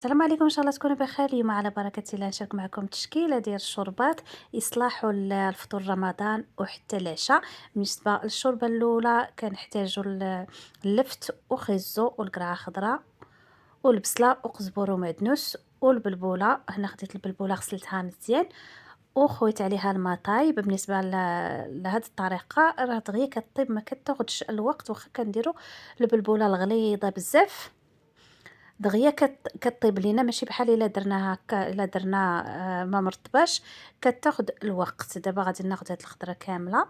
السلام عليكم، ان شاء الله تكونوا بخير. اليوم على بركه الله نشارك معكم تشكيله ديال الشوربات يصلحوا الفطور رمضان وحتى العشاء. بالنسبه للشوربه الاولى كنحتاجوا اللفت وخيزو والقرعه خضراء والبصله وقزبر ومعدنوس والبلبوله. هنا خديت البلبوله غسلتها مزيان وخويت عليها الماء طايب. بالنسبه لهاد الطريقه راه دغيا كطيب، ما كتاخدش الوقت، واخا كنديروا البلبوله الغليظه بزاف دغيا كطيب لينا، ماشي بحال الا درناها هكا، الا درنا ما مرطباش كتاخد الوقت. دابا غادي ناخد هاد الخضره كامله،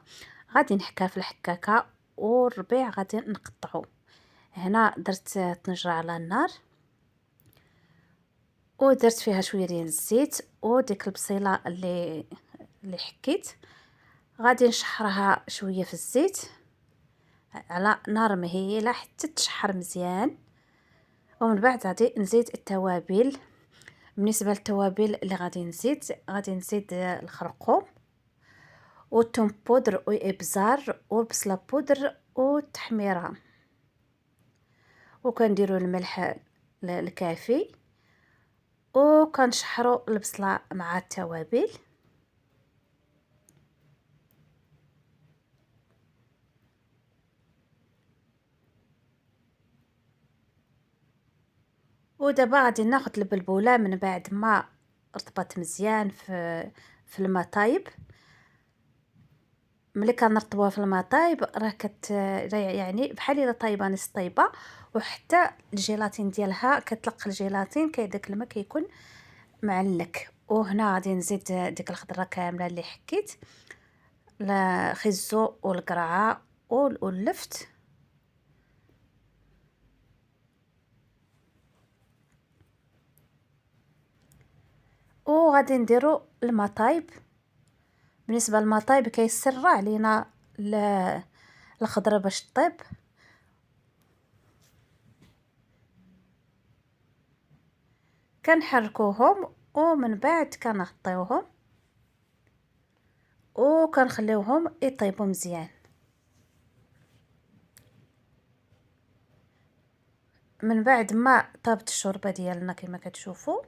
غادي نحكها في الحكاكه، والربيع غادي نقطعو. هنا درت طنجره على النار ودرت فيها شويه ديال الزيت، وديك البصيله اللي حكيت غادي نشحرها شويه في الزيت على نار مهيله حتى تشحر مزيان. ومن بعد غادي نزيد التوابل. بالنسبه للتوابل اللي غادي نزيد الخرقوم والثوم بودر وابزار والبصله بودر والتحميره، وكنديروا الملح الكافي، وكنشحروا البصله مع التوابل. ودابا غادي ناخذ البلبوله من بعد ما رطبت مزيان في الماء طايب. ملي كنرطبوها في الماء طايب يعني بحال الا طايبه نص طايبه، وحتى الجيلاتين ديالها كتلق الجيلاتين داك الماء كيكون معلك. وهنا غادي نزيد ديك الخضره كامله اللي حكيت، الخيزو والقرعه واللفت، وغادي نديرو الماء طايب. بالنسبه للماء طايب كيسرع لينا الخضره باش طيب. كنحركوهم ومن بعد كنغطيوهم وكنخليوهم يطيبوا مزيان. من بعد ما طابت الشوربه ديالنا كما كتشوفوا،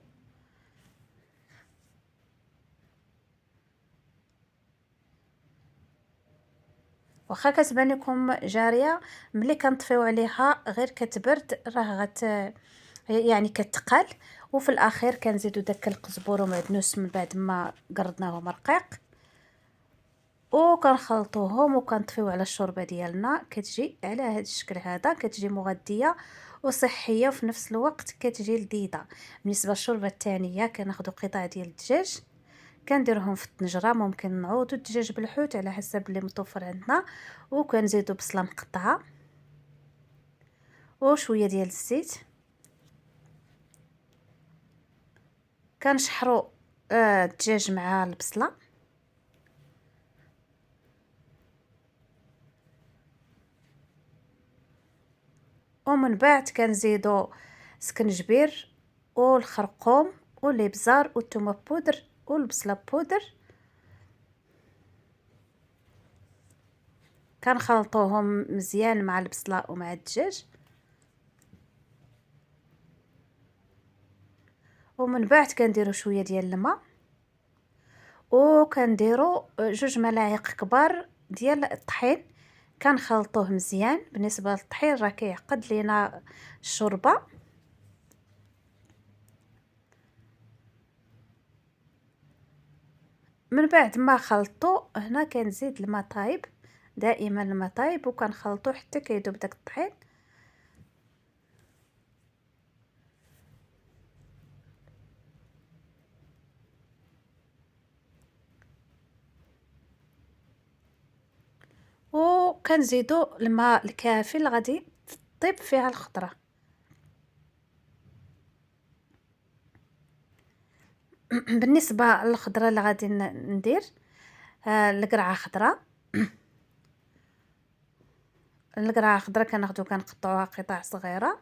واخا كتبان لكم جاريه، ملي كنطفيو عليها غير كتبرد راه يعني كتقال. وفي الاخير كنزيدو داك القزبور ومعدنوس من بعد ما قردناهم رقيق، وكنخلطوهم وكنطفيو على الشوربه ديالنا. كتجي على هذا الشكل هذا، كتجي مغذيه وصحيه وفي نفس الوقت كتجي لذيذه. بالنسبه للشوربه الثانيه كناخذوا قطع ديال الدجاج، كنديرهم في الطنجره، ممكن نعوضوا الدجاج بالحوت على حسب اللي متوفر عندنا، وكنزيدوا بصله مقطعه وشويه ديال الزيت. كنشحروا الدجاج مع البصله، ومن بعد كنزيدوا سكنجبير والخرقوم والابزار والثومه بودر والبصله بودر. كنخلطوهم مزيان مع البصله ومع الدجاج، ومن بعد كنديروا شويه ديال الماء، وكنديروا 2 ملاعق كبار ديال الطحين. كنخلطوه مزيان. بالنسبه للطحين راه كيعقد لينا الشوربه. من بعد ما خلطو هنا كنزيد الماء طايب، دائما الماء طايب، وكنخلطو حتى كيذوب داك الطحين. وكنزيدو الماء الكافي اللي غادي طيب فيها الخضره. بالنسبه للخضره اللي غادي ندير القرعه خضراء. القرعه خضراء كناخدو كنقطعوها قطع صغيره،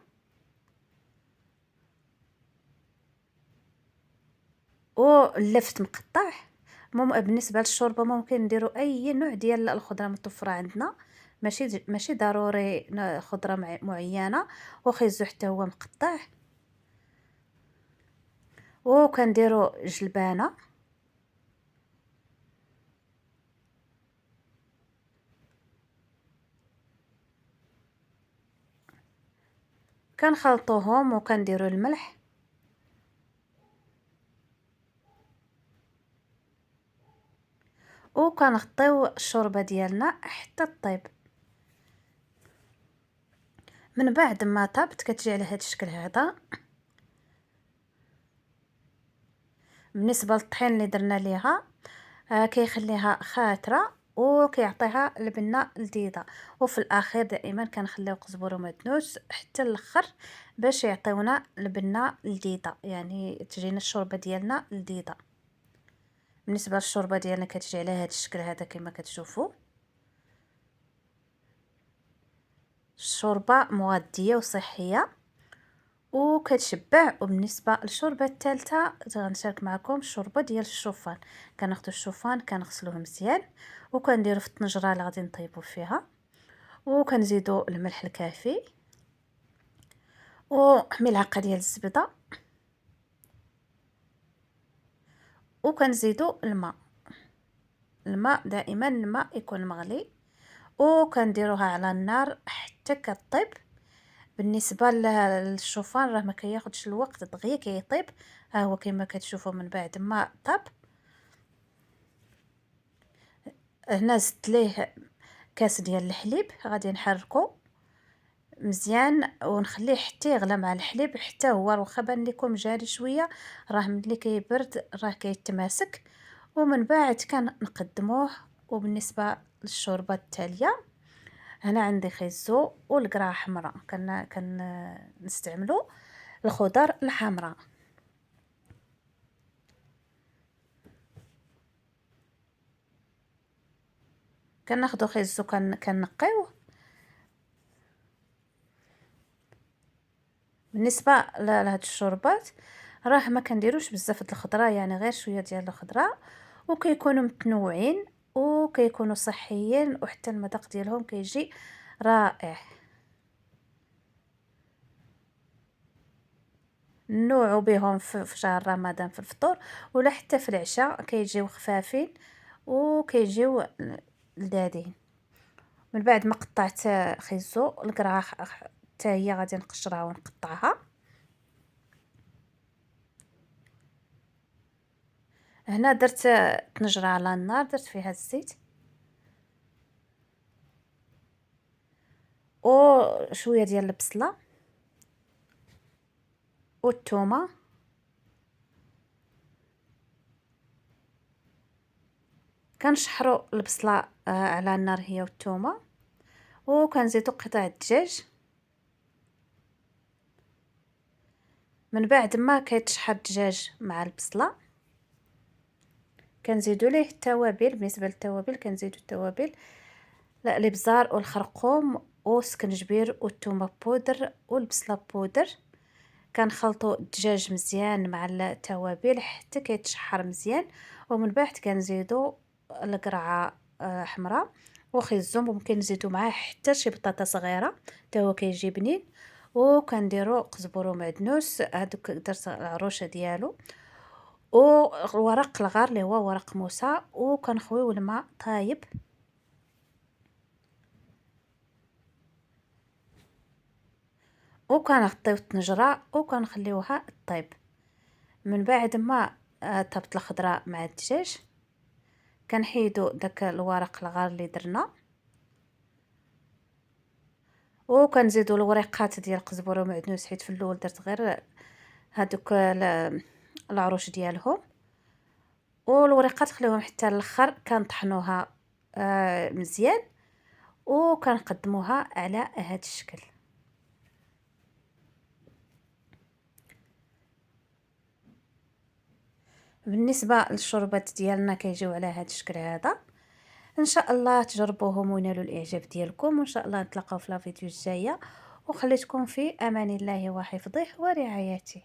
واللفت مقطع. بالنسبه للشوربه ممكن نديرو اي نوع ديال الخضره متوفره عندنا، ماشي ضروري خضره معينه. وخيزو حتى هو مقطع. وكنديروا جلبانه، كنخلطوهم وكنديروا الملح وكنغطيو الشوربه ديالنا حتى طيب. من بعد ما طابت كتجي على هذا الشكل هذا. بالنسبه للطحين اللي درنا ليها كيخليها خاتره وكيعطيها البنه لذيذه. وفي الاخير دائما كنخليو قزبر ومعدنوس حتى الاخر باش يعطيونا البنه لذيذه، يعني تجينا الشوربه ديالنا لذيذه. بالنسبه للشوربه ديالنا كتجي على هذا الشكل هذا كما كتشوفوا، الشوربه مغذيه وصحيه وكتشبع. وبالنسبه للشوربه الثالثه غنشارك معكم الشوربه ديال الشوفان. كناخذوا الشوفان كنغسلوه مزيان وكنديروا في الطنجره اللي غادي نطيبوا فيها، وكنزيدوا الملح الكافي وملعقه ديال الزبده وكنزيدوا الماء دائما الماء يكون مغلي وكنديروها على النار حتى كطيب. بالنسبه للشوفان راه ما كياخذش الوقت دغيا كيطيب، ها هو كما كتشوفوا. من بعد ما طاب هنا زدت ليه كاس ديال الحليب، غادي نحركو مزيان ونخليه حتى يغلى مع الحليب حتى هو واخا بان لكم جاري شويه، راه ملي كيبرد راه كيتماسك. ومن بعد نقدموه. وبالنسبه للشوربه التاليه هنا عندي خيزو والقرعه حمراء، نستعملوا الخضر الحمراء. كناخذوا خيزو كنقيوه. بالنسبه لهاد الشوربات راه ما كنديروش بزاف د الخضره، يعني غير شويه ديال الخضره، وكيكونوا متنوعين وكيكونوا صحيين وحتى المذاق ديالهم كيجي رائع. نوعوا بهم في شهر رمضان في الفطور ولا حتى في العشاء، كيجيو خفافين وكيجيو لذاذين. من بعد ما قطعت خيزو القرعه حتى هي غادي نقشرها ونقطعها. هنا درت طنجره على النار، درت فيها الزيت وشويه ديال البصله والثومه كنشحروا البصله على النار هي والثومه، وكنزيدوا قطع الدجاج. من بعد ما كيتشحر الدجاج مع البصله كنزيدوا ليه التوابل. بالنسبه للتوابل كنزيدوا التوابل لا الابزار والخرقوم والسكنجبير والثومه بودر والبصله بودر. كنخلطوا الدجاج مزيان مع التوابل حتى كيتشحر مزيان. ومن بعد كنزيدوا القرعه حمراء وخيزوم، ممكن نزيدوا معاه حتى شي بطاطا صغيره حتى هو كيجي بنين. وكنديروا قزبر ومعدنوس، هذوك درت العروشه ديالو وورق الغار اللي هو ورق موسى، وكنخويو الماء طايب. وكنغطيو الطنجره وكنخليوها طيب. من بعد ما طابت الخضره مع الدجاج كنحيدو داك الورق الغار اللي درنا وكنزيدو الوريقات ديال القزبر ومعدنوس، حيت في الاول درت غير هادوك العروش ديالهم. والوريقات خليوهم حتى الاخر كنطحنوها مزيان وكنقدموها على هذا الشكل. بالنسبه للشربات ديالنا كيجيو على هذا الشكل هذا. ان شاء الله تجربوهم وينالوا الاعجاب ديالكم، وان شاء الله نتلاقاو في لا فيديو الجايه، وخليتكم في امان الله وحفظه ورعايته.